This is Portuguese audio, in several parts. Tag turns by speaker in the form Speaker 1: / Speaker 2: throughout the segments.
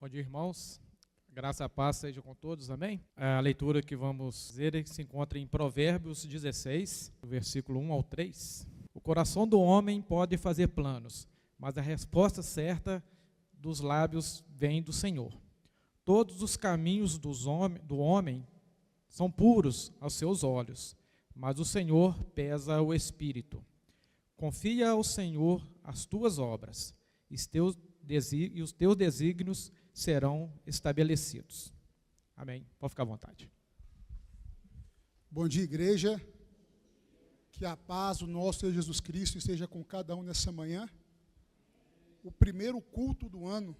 Speaker 1: Bom dia, irmãos. Graça e a paz seja com todos, amém? A leitura que vamos fazer se encontra em Provérbios 16, versículo 1 ao 3. O coração do homem pode fazer planos, mas a resposta certa dos lábios vem do Senhor. Todos os caminhos do homem são puros aos seus olhos, mas o Senhor pesa o espírito. Confia ao Senhor as tuas obras, e os teus desígnios serão estabelecidos. Amém. Pode ficar à vontade.
Speaker 2: Bom dia, igreja. Que a paz do nosso Senhor Jesus Cristo esteja com cada um nessa manhã. O primeiro culto do ano,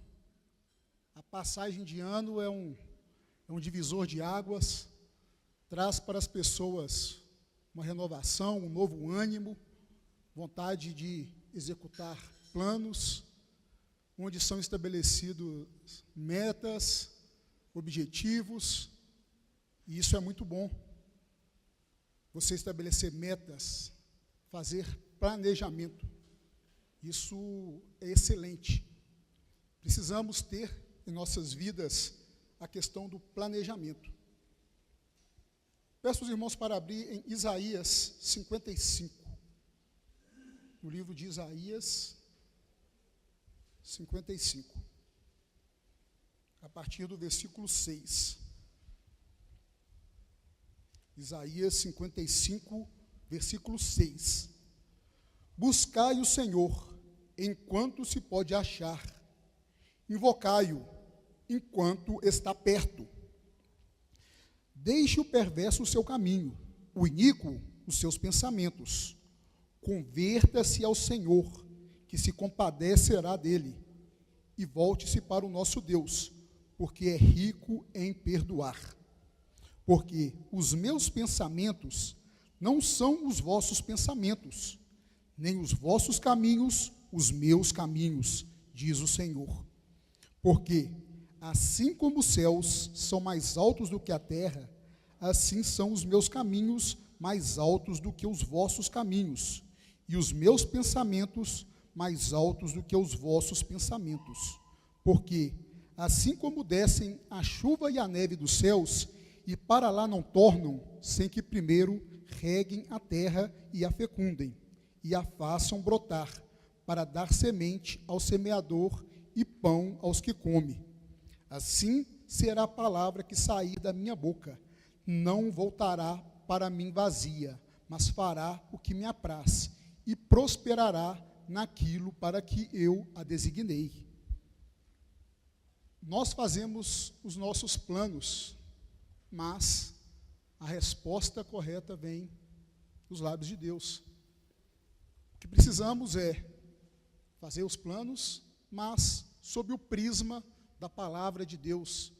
Speaker 2: a passagem de ano é um divisor de águas, traz para as pessoas uma renovação, um novo ânimo, vontade de executar planos, onde são estabelecidos metas, objetivos, e isso é muito bom. Você estabelecer metas, fazer planejamento, isso é excelente. Precisamos ter em nossas vidas a questão do planejamento. Peço os irmãos para abrir em Isaías 55, no livro de Isaías 55, a partir do versículo 6. Isaías 55, versículo 6. Buscai o Senhor, enquanto se pode achar, invocai-o, enquanto está perto. Deixe o perverso o seu caminho, o iníquo os seus pensamentos. Converta-se ao Senhor, que se compadecerá dele, e volte-se para o nosso Deus, porque é rico em perdoar. Porque os meus pensamentos não são os vossos pensamentos, nem os vossos caminhos os meus caminhos, diz o Senhor. Porque assim como os céus são mais altos do que a terra, assim são os meus caminhos mais altos do que os vossos caminhos, e os meus pensamentos mais altos do que os vossos pensamentos. Porque, assim como descem a chuva e a neve dos céus, e para lá não tornam, sem que primeiro reguem a terra e a fecundem, e a façam brotar, para dar semente ao semeador e pão aos que come. Assim será a palavra que sair da minha boca, não voltará para mim vazia, mas fará o que me apraz, e prosperará naquilo para que eu a designei. Nós fazemos os nossos planos, mas a resposta correta vem dos lábios de Deus. O que precisamos é fazer os planos, mas sob o prisma da palavra de Deus,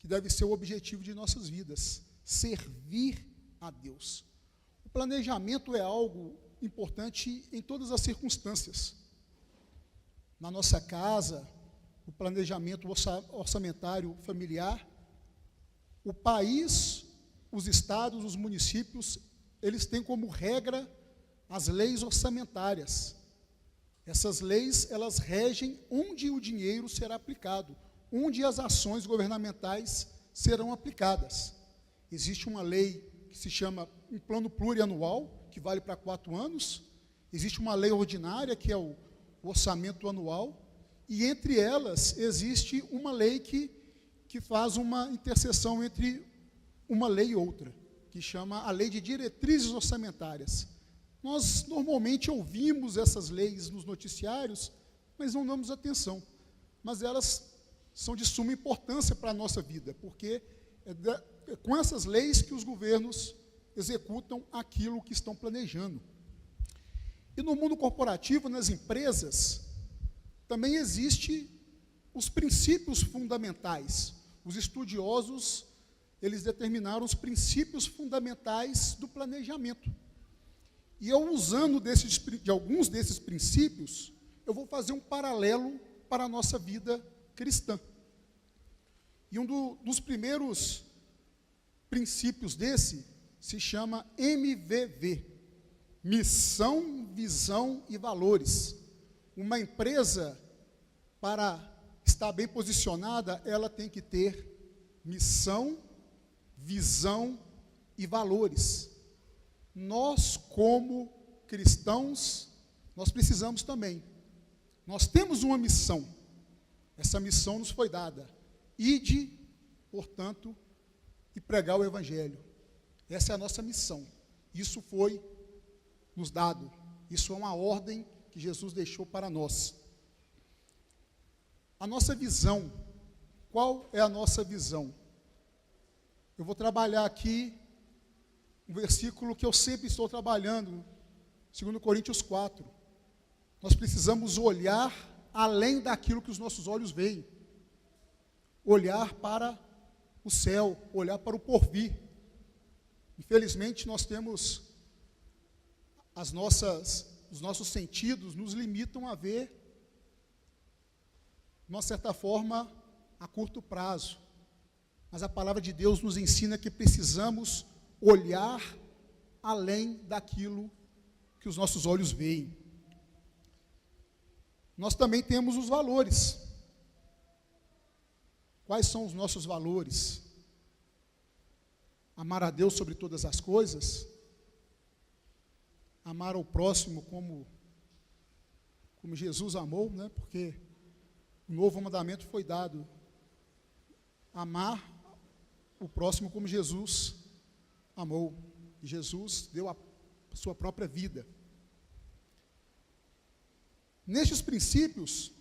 Speaker 2: que deve ser o objetivo de nossas vidas, servir a Deus. O planejamento é algo importante em todas as circunstâncias. Na nossa casa, o planejamento orçamentário familiar, o país, os estados, os municípios, eles têm como regra as leis orçamentárias. Essas leis, elas regem onde o dinheiro será aplicado, onde as ações governamentais serão aplicadas. Existe uma lei que se chama um plano plurianual, que vale para 4 anos, existe uma lei ordinária, que é o orçamento anual, e entre elas existe uma lei que faz uma interseção entre uma lei e outra, que chama a Lei de Diretrizes Orçamentárias. Nós normalmente ouvimos essas leis nos noticiários, mas não damos atenção, mas elas são de suma importância para a nossa vida, porque é com essas leis que os governos executam aquilo que estão planejando. E no mundo corporativo, nas empresas, também existem os princípios fundamentais. Os estudiosos, eles determinaram os princípios fundamentais do planejamento. E eu, usando de alguns desses princípios, eu vou fazer um paralelo para a nossa vida cristã. E dos primeiros princípios desse se chama MVV, Missão, Visão e Valores. Uma empresa, para está bem posicionada, ela tem que ter missão, visão e valores. Nós, como cristãos, nós precisamos também. Nós temos uma missão. Essa missão nos foi dada. Ide, portanto, e pregar o Evangelho. Essa é a nossa missão. Isso foi nos dado. Isso é uma ordem que Jesus deixou para nós. A nossa visão. Qual é a nossa visão? Eu vou trabalhar aqui um versículo que eu sempre estou trabalhando, 2 Coríntios 4. Nós precisamos olhar além daquilo que os nossos olhos veem. Olhar para o céu, olhar para o porvir. Infelizmente, nós temos os nossos sentidos nos limitam a ver, de uma certa forma, a curto prazo. Mas a palavra de Deus nos ensina que precisamos olhar além daquilo que os nossos olhos veem. Nós também temos os valores. Quais são os nossos valores? Amar a Deus sobre todas as coisas, amar ao próximo como Jesus amou, né? Porque o novo mandamento foi dado, amar o próximo como Jesus amou. E Jesus deu a sua própria vida. Nestes princípios,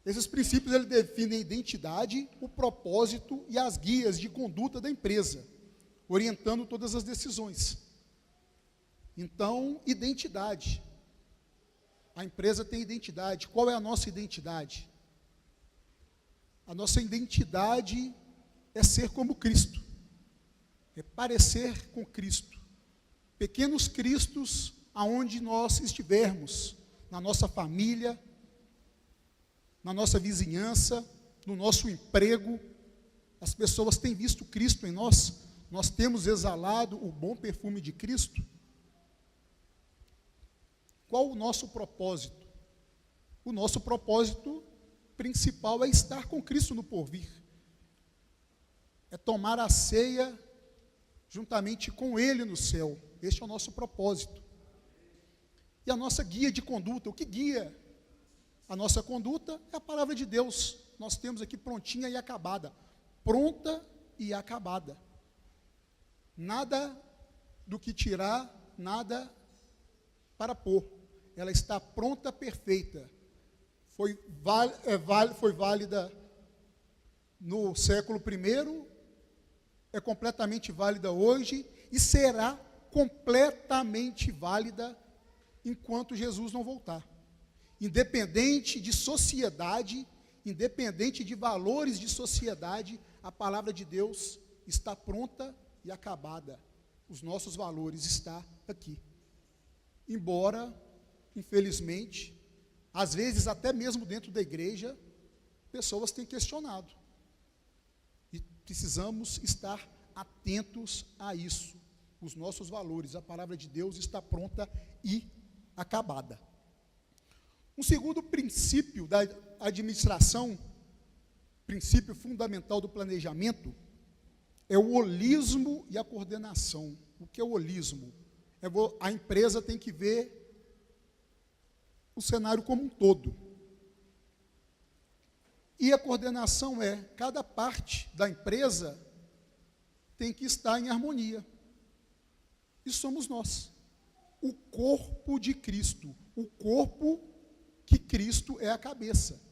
Speaker 2: esses princípios eles definem a identidade, o propósito e as guias de conduta da empresa, orientando todas as decisões. Então, identidade. A empresa tem identidade. Qual é a nossa identidade? A nossa identidade é ser como Cristo, é parecer com Cristo. Pequenos cristos aonde nós estivermos, na nossa família, na nossa vizinhança, no nosso emprego, as pessoas têm visto Cristo em nós, nós temos exalado o bom perfume de Cristo. Qual o nosso propósito? O nosso propósito principal é estar com Cristo no porvir. É tomar a ceia juntamente com Ele no céu. Este é o nosso propósito. E a nossa guia de conduta, o que guia a nossa conduta é a palavra de Deus. Nós temos aqui prontinha e acabada. Pronta e acabada. Nada do que tirar, nada para pôr. Ela está pronta, perfeita. Foi válida no século I, é completamente válida hoje e será completamente válida enquanto Jesus não voltar. Independente de sociedade, independente de valores de sociedade, a palavra de Deus está pronta e acabada. Os nossos valores estão aqui. Embora, infelizmente, às vezes até mesmo dentro da igreja, pessoas têm questionado. E precisamos estar atentos a isso. Os nossos valores, a palavra de Deus está pronta e acabada. Um segundo princípio da administração, princípio fundamental do planejamento, é o holismo e a coordenação. O que é o holismo? A empresa tem que ver o cenário como um todo. E a coordenação é, cada parte da empresa tem que estar em harmonia. E somos nós. O corpo de Cristo. O corpo que Cristo é a cabeça.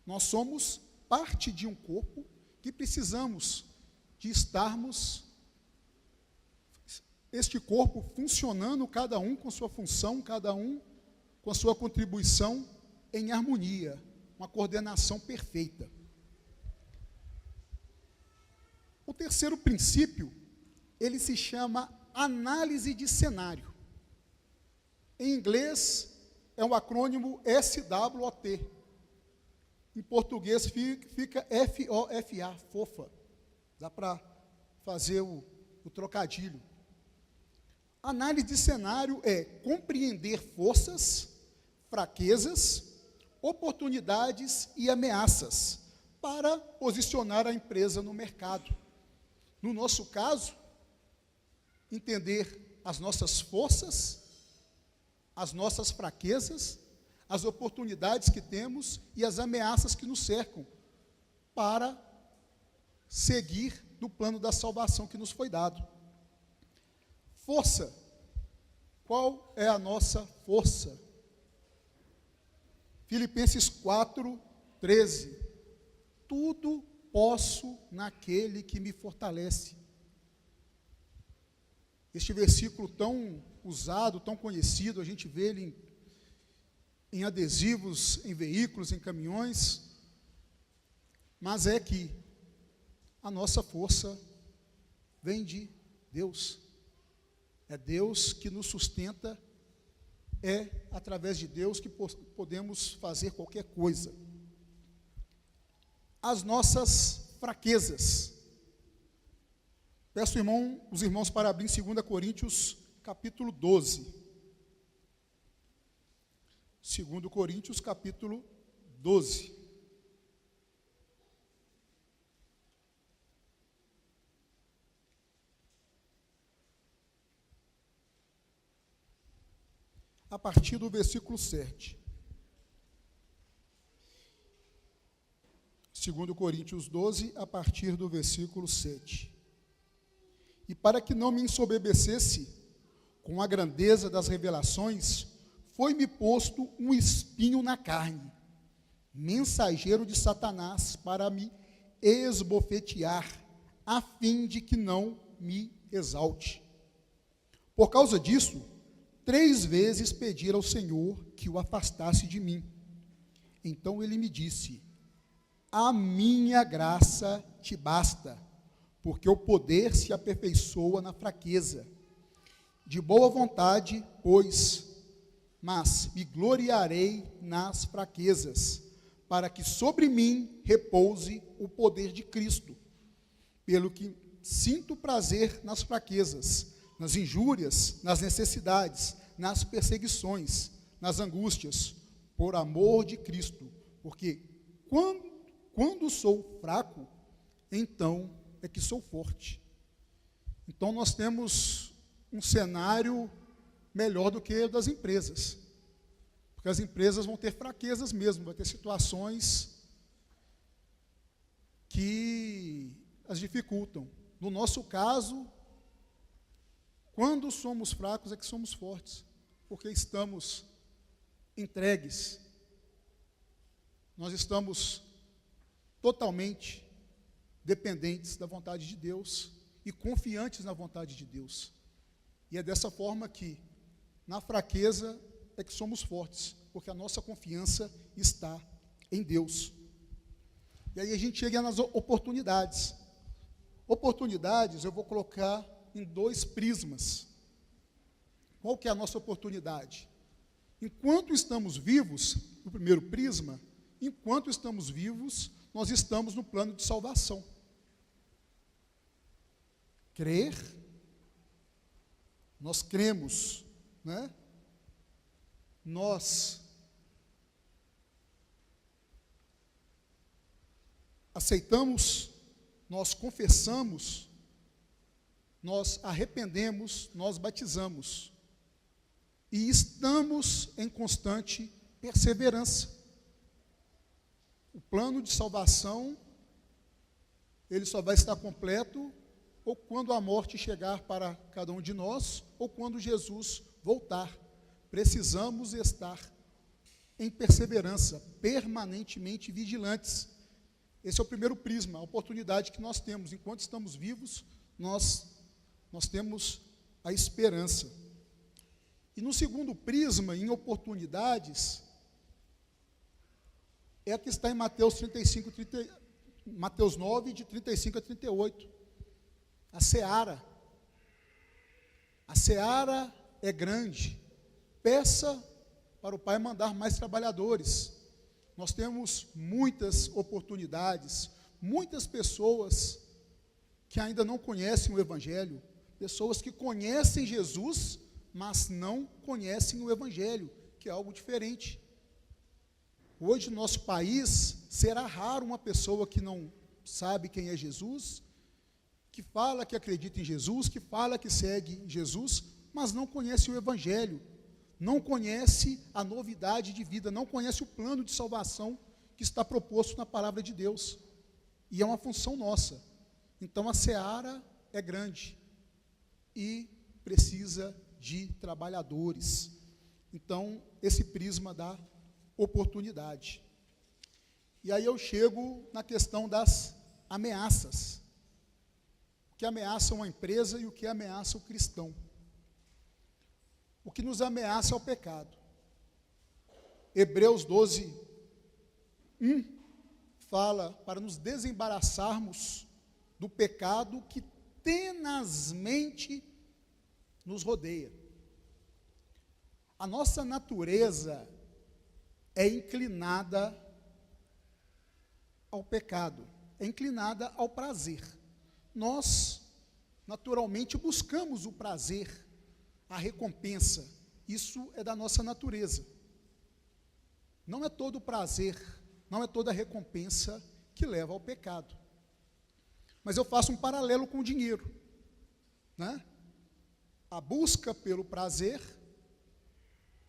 Speaker 2: Nós somos parte de um corpo que precisamos de estarmos, este corpo funcionando, cada um com sua função, cada um com a sua contribuição em harmonia, uma coordenação perfeita. O terceiro princípio, ele se chama análise de cenário. Em inglês, é um acrônimo SWOT. Em português fica FOFA, fofa. Dá para fazer o trocadilho. Análise de cenário é compreender forças, fraquezas, oportunidades e ameaças para posicionar a empresa no mercado. No nosso caso, entender as nossas forças, as nossas fraquezas, as oportunidades que temos e as ameaças que nos cercam, para seguir no plano da salvação que nos foi dado. Força. Qual é a nossa força? Filipenses 4:13. Tudo posso naquele que me fortalece. Este versículo tão usado, tão conhecido, a gente vê ele em adesivos, em veículos, em caminhões, mas é que a nossa força vem de Deus. É Deus que nos sustenta, é através de Deus que podemos fazer qualquer coisa. As nossas fraquezas. Peço os irmãos para abrir em 2 Coríntios, capítulo 12. 2 Coríntios, capítulo 12. A partir do versículo 7. 2 Coríntios 12, a partir do versículo 7. E para que não me ensoberbecesse com a grandeza das revelações, foi-me posto um espinho na carne, mensageiro de Satanás, para me esbofetear, a fim de que não me exalte. Por causa disso, 3 vezes pedi ao Senhor que o afastasse de mim. Então ele me disse: a minha graça te basta, porque o poder se aperfeiçoa na fraqueza. De boa vontade, pois, mas me gloriarei nas fraquezas, para que sobre mim repouse o poder de Cristo. Pelo que sinto prazer nas fraquezas, nas injúrias, nas necessidades, nas perseguições, nas angústias, por amor de Cristo, porque quando sou fraco, então é que sou forte. Então nós temos um cenário melhor do que o das empresas, porque as empresas vão ter fraquezas mesmo, vai ter situações que as dificultam. No nosso caso, quando somos fracos é que somos fortes, porque estamos entregues, nós estamos totalmente dependentes da vontade de Deus e confiantes na vontade de Deus. E é dessa forma que, na fraqueza, é que somos fortes, porque a nossa confiança está em Deus. E aí a gente chega nas oportunidades. Oportunidades eu vou colocar em 2 prismas. Qual que é a nossa oportunidade? Enquanto estamos vivos, no primeiro prisma, enquanto estamos vivos, nós estamos no plano de salvação. Crer, nós cremos, né? Nós aceitamos, nós confessamos, nós arrependemos, nós batizamos. E estamos em constante perseverança. O plano de salvação, ele só vai estar completo ou quando a morte chegar para cada um de nós, ou quando Jesus voltar. Precisamos estar em perseverança, permanentemente vigilantes. Esse é o primeiro prisma, a oportunidade que nós temos. Enquanto estamos vivos, nós temos a esperança. E no segundo prisma, em oportunidades, é a que está em Mateus 9, de 35 a 38. A seara. A seara é grande. Peça para o Pai mandar mais trabalhadores. Nós temos muitas oportunidades, muitas pessoas que ainda não conhecem o Evangelho, pessoas que conhecem Jesus, mas não conhecem o Evangelho, que é algo diferente. Hoje, no nosso país, será raro uma pessoa que não sabe quem é Jesus, que fala que acredita em Jesus, que fala que segue Jesus, mas não conhece o Evangelho, não conhece a novidade de vida, não conhece o plano de salvação que está proposto na palavra de Deus. E é uma função nossa. Então, a seara é grande e precisa de trabalhadores. Então, esse prisma da oportunidade. E aí eu chego na questão das ameaças. O que ameaça uma empresa e o que ameaça o cristão. O que nos ameaça é o pecado. Hebreus 12, 1 fala para nos desembaraçarmos do pecado que tenazmente nos rodeia. A nossa natureza é inclinada ao pecado, é inclinada ao prazer. Nós, naturalmente, buscamos o prazer, a recompensa. Isso é da nossa natureza. Não é todo prazer, não é toda recompensa que leva ao pecado. Mas eu faço um paralelo com o dinheiro, né? A busca pelo prazer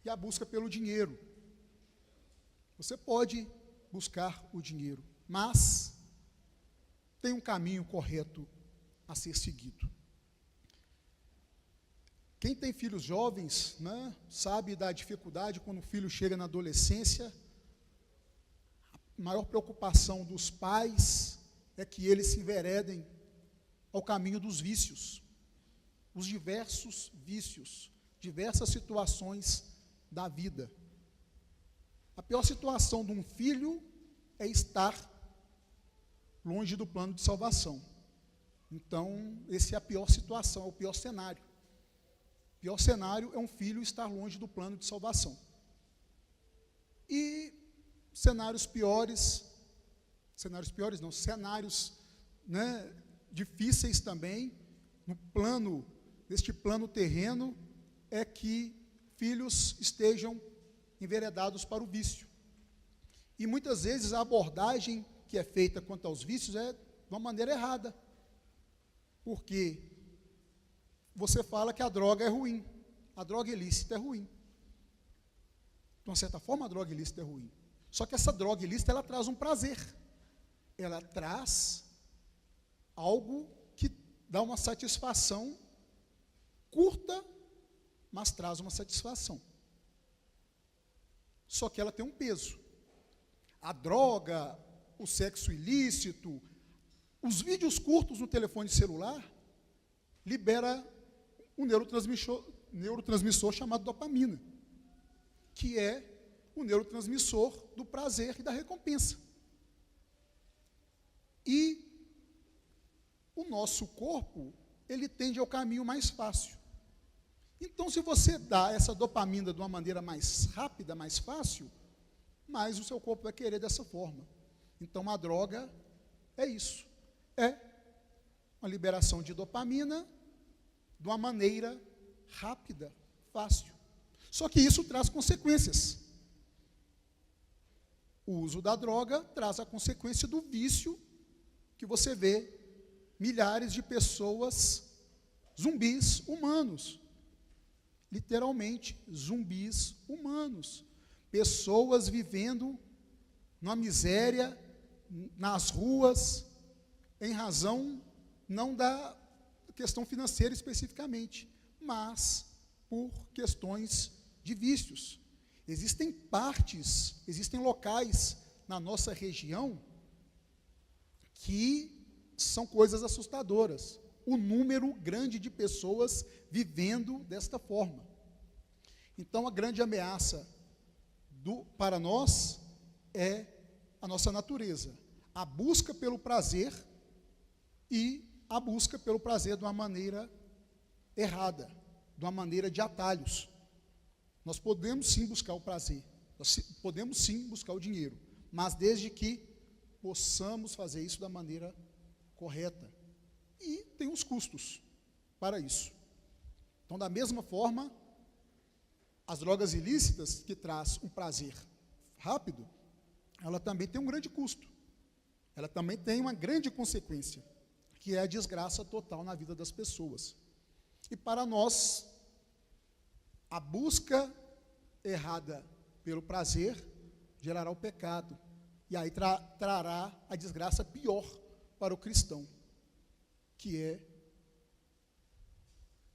Speaker 2: e a busca pelo dinheiro. Você pode buscar o dinheiro, mas tem um caminho correto a ser seguido. Quem tem filhos jovens, né, sabe da dificuldade quando o filho chega na adolescência. A maior preocupação dos pais é que eles se enveredem ao caminho dos vícios, os diversos vícios, diversas situações da vida. A pior situação de um filho é estar longe do plano de salvação. Então, essa é a pior situação, é o pior cenário. O pior cenário é um filho estar longe do plano de salvação. E cenários difíceis também, neste plano terreno, é que filhos estejam enveredados para o vício. E muitas vezes a abordagem que é feita quanto aos vícios é de uma maneira errada. Porque você fala que a droga é ruim, a droga ilícita é ruim. De uma certa forma, a droga ilícita é ruim. Só que essa droga ilícita, ela traz um prazer. Ela traz algo que dá uma satisfação curta, mas traz uma satisfação. Só que ela tem um peso. A droga, o sexo ilícito, os vídeos curtos no telefone celular, libera um neurotransmissor chamado dopamina, que é o neurotransmissor do prazer e da recompensa. E o nosso corpo, ele tende ao caminho mais fácil. Então, se você dá essa dopamina de uma maneira mais rápida, mais fácil, mais o seu corpo vai querer dessa forma. Então, a droga é isso. É uma liberação de dopamina de uma maneira rápida, fácil. Só que isso traz consequências. O uso da droga traz a consequência do vício, que você vê milhares de pessoas, zumbis humanos. Literalmente, zumbis humanos. Pessoas vivendo numa miséria, nas ruas, em razão não da questão financeira especificamente, mas por questões de vícios. Existem locais na nossa região que são coisas assustadoras. O número grande de pessoas vivendo desta forma. Então, a grande ameaça para nós é a nossa natureza. A busca pelo prazer e a busca pelo prazer de uma maneira errada, de uma maneira de atalhos. Nós podemos sim buscar o prazer, nós podemos sim buscar o dinheiro, mas desde que possamos fazer isso da maneira correta. E tem uns custos para isso. Então, da mesma forma, as drogas ilícitas, que traz um prazer rápido, ela também tem um grande custo. Ela também tem uma grande consequência, que é a desgraça total na vida das pessoas. E para nós, a busca errada pelo prazer gerará o pecado, e aí trará a desgraça pior para o cristão, que é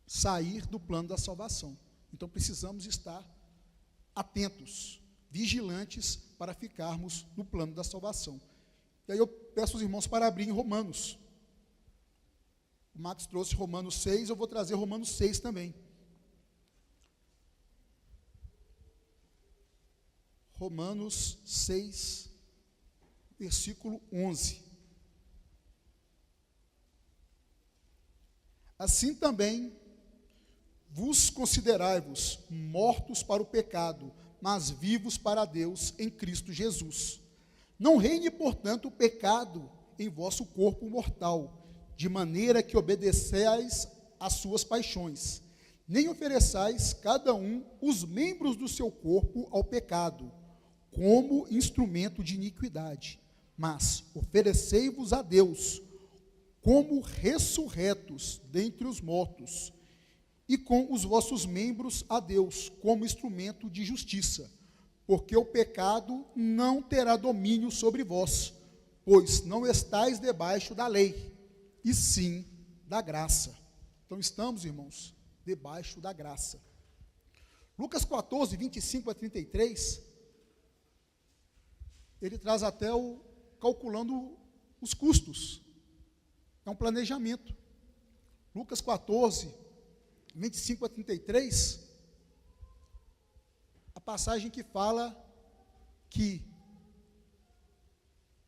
Speaker 2: sair do plano da salvação. Então precisamos estar atentos, vigilantes, para ficarmos no plano da salvação. E aí eu peço aos irmãos para abrir em Romanos. O Max trouxe Romanos 6, eu vou trazer Romanos 6 também. Romanos 6, versículo 11. Assim também vos considerai-vos mortos para o pecado, mas vivos para Deus em Cristo Jesus. Não reine, portanto, o pecado em vosso corpo mortal, de maneira que obedeçais às suas paixões. Nem ofereçais cada um os membros do seu corpo ao pecado, como instrumento de iniquidade, mas oferecei-vos a Deus como ressurretos dentre os mortos, e com os vossos membros a Deus como instrumento de justiça, porque o pecado não terá domínio sobre vós, pois não estáis debaixo da lei, e sim da graça. Então estamos, irmãos, debaixo da graça. Lucas 14, 25 a 33, ele traz até o calculando os custos. É um planejamento. Lucas 14, 25 a 33, a passagem que fala que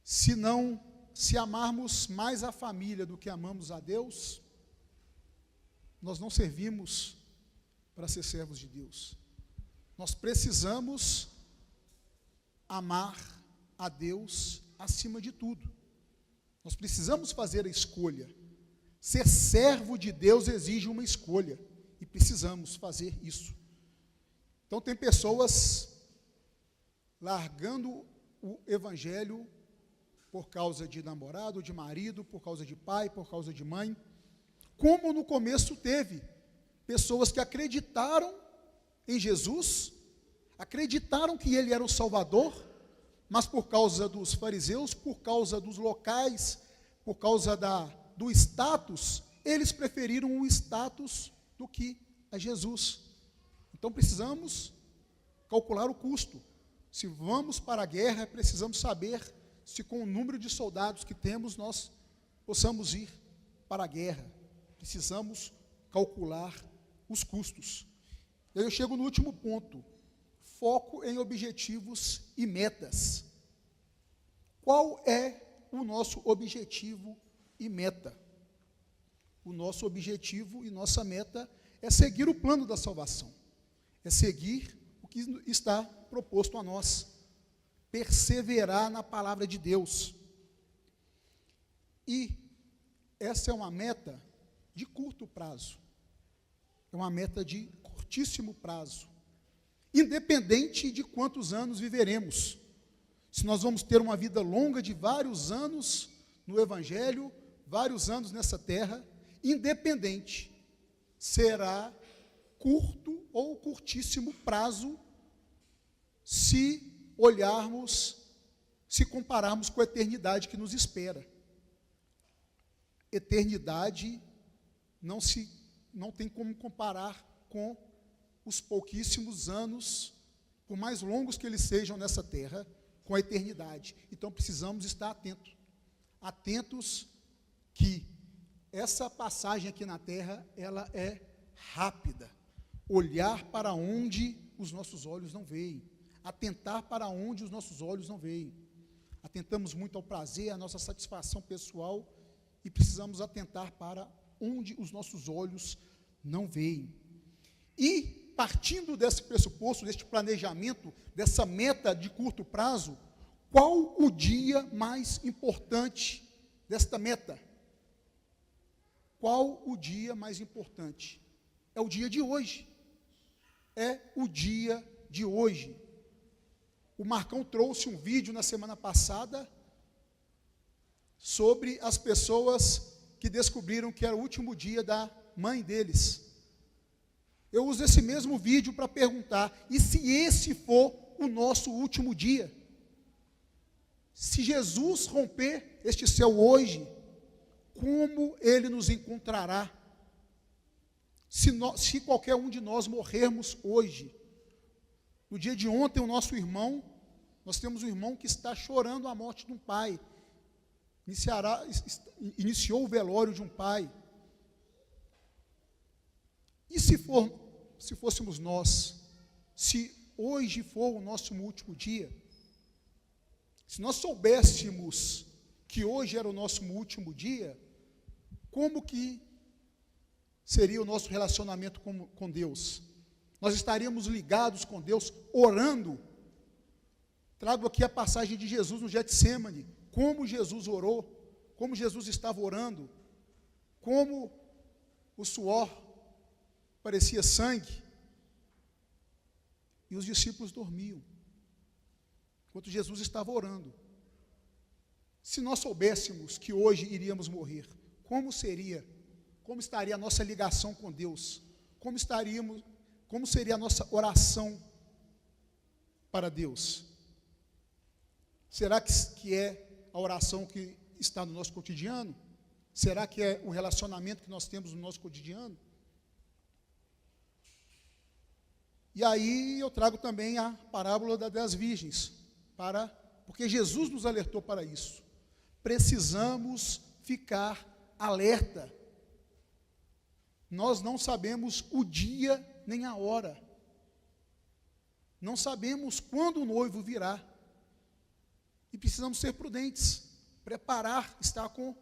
Speaker 2: se amarmos mais a família do que amamos a Deus, nós não servimos para ser servos de Deus. Nós precisamos amar a Deus acima de tudo. Nós precisamos fazer a escolha. Ser servo de Deus exige uma escolha, e precisamos fazer isso. Então tem pessoas largando o evangelho por causa de namorado, de marido, por causa de pai, por causa de mãe, como no começo teve pessoas que acreditaram em Jesus, acreditaram que ele era o Salvador, mas por causa dos fariseus, por causa dos locais, por causa do status, eles preferiram o status do que a Jesus. Então precisamos calcular o custo. Se vamos para a guerra, precisamos saber se com o número de soldados que temos, nós possamos ir para a guerra. Precisamos calcular os custos. E aí eu chego no último ponto: foco em objetivos e metas. Qual é o nosso objetivo e meta? O nosso objetivo e nossa meta é seguir o plano da salvação, é seguir o que está proposto a nós, perseverar na palavra de Deus. E essa é uma meta de curto prazo, é uma meta de curtíssimo prazo, independente de quantos anos viveremos. Se nós vamos ter uma vida longa de vários anos no Evangelho, vários anos nessa terra, independente, será curto ou curtíssimo prazo, se olharmos, se compararmos com a eternidade que nos espera. Eternidade não tem como comparar com os pouquíssimos anos, por mais longos que eles sejam nessa terra, com a eternidade. Então precisamos estar atentos que essa passagem aqui na terra, ela é rápida. Olhar para onde os nossos olhos não veem, atentar para onde os nossos olhos não veem. Atentamos muito ao prazer, à nossa satisfação pessoal, e precisamos atentar para onde os nossos olhos não veem. E, partindo desse pressuposto, deste planejamento, dessa meta de curto prazo, qual o dia mais importante desta meta? Qual o dia mais importante? É o dia de hoje. É o dia de hoje. O Marcão trouxe um vídeo na semana passada sobre as pessoas que descobriram que era o último dia da mãe deles. Eu uso esse mesmo vídeo para perguntar: e se esse for o nosso último dia? Se Jesus romper este céu hoje, como Ele nos encontrará? Se qualquer um de nós morrermos hoje. No dia de ontem, nós temos um irmão que está chorando a morte de um pai. Iniciou o velório de um pai. E se fôssemos nós, se hoje for o nosso último dia, se nós soubéssemos que hoje era o nosso último dia, como que seria o nosso relacionamento com Deus? Nós estaríamos ligados com Deus, orando. Trago aqui a passagem de Jesus no Getsêmani, como Jesus orou, como Jesus estava orando, como o suor parecia sangue, e os discípulos dormiam, enquanto Jesus estava orando. Se nós soubéssemos que hoje iríamos morrer, como estaria a nossa ligação com Deus? Como seria a nossa oração para Deus? Será que é a oração que está no nosso cotidiano? Será que é o relacionamento que nós temos no nosso cotidiano? E aí eu trago também a parábola das 10 virgens, porque Jesus nos alertou para isso. Precisamos ficar alerta. Nós não sabemos o dia nem a hora. Não sabemos quando o noivo virá. E precisamos ser prudentes, estar com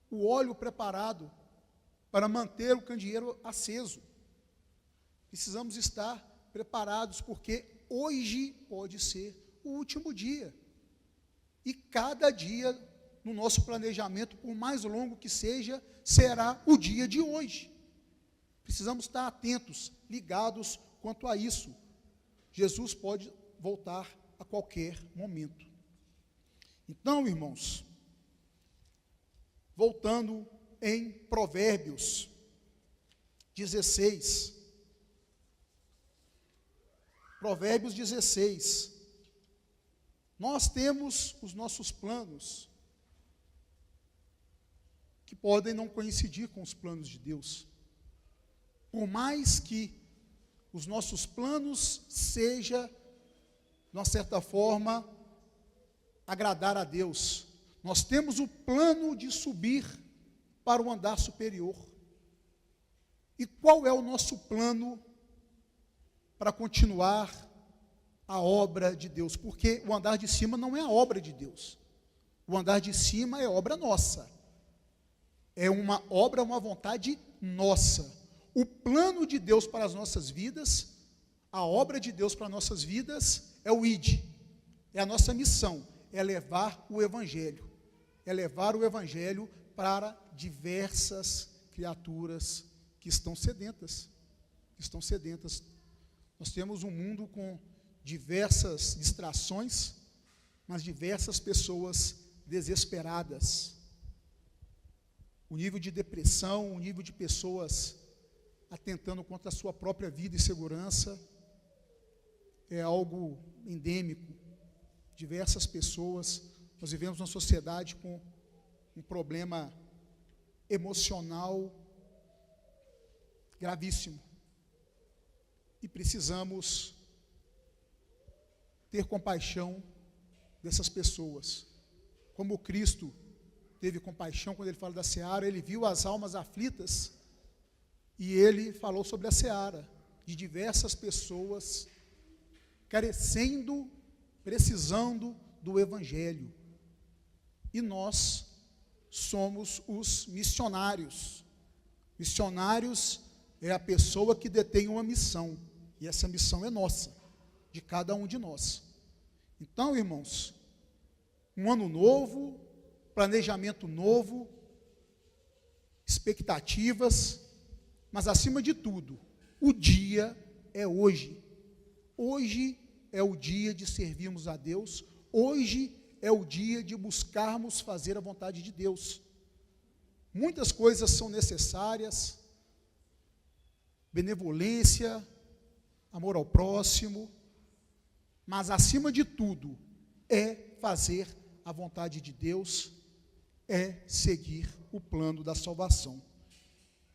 Speaker 2: o óleo preparado para manter o candeeiro aceso. Precisamos estar preparados, porque hoje pode ser o último dia. E cada dia, no nosso planejamento, por mais longo que seja, será o dia de hoje. Precisamos estar atentos, ligados quanto a isso. Jesus pode voltar a qualquer momento. Então, irmãos, voltando em Provérbios 16. Provérbios 16. Nós temos os nossos planos, que podem não coincidir com os planos de Deus. Por mais que os nossos planos seja, de uma certa forma, agradar a Deus, nós temos o plano de subir para o andar superior. E qual é o nosso plano para continuar a obra de Deus? Porque o andar de cima não é a obra de Deus. O andar de cima é obra nossa. É uma obra, uma vontade nossa. O plano de Deus para as nossas vidas, a obra de Deus para as nossas vidas é o ID. É a nossa missão, é levar o Evangelho. É levar o Evangelho para diversas criaturas que estão sedentas. Nós temos um mundo com diversas distrações, mas diversas pessoas desesperadas. O nível de depressão, o nível de pessoas atentando contra a sua própria vida e segurança é algo endêmico. Diversas pessoas, nós vivemos numa sociedade com um problema emocional gravíssimo. E precisamos ter compaixão dessas pessoas. Como Cristo teve compaixão quando ele fala da seara, ele viu as almas aflitas e ele falou sobre a seara, de diversas pessoas carecendo, precisando do Evangelho. E nós somos os missionários. Missionários é a pessoa que detém uma missão, e essa missão é nossa, de cada um de nós. Então, irmãos, um ano novo, planejamento novo, expectativas, mas acima de tudo, o dia é hoje. Hoje é o dia de servirmos a Deus, hoje é o dia de buscarmos fazer a vontade de Deus. Muitas coisas são necessárias, benevolência, amor ao próximo, mas acima de tudo é fazer a vontade de Deus, é seguir o plano da salvação.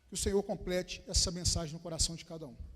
Speaker 2: Que o Senhor complete essa mensagem no coração de cada um.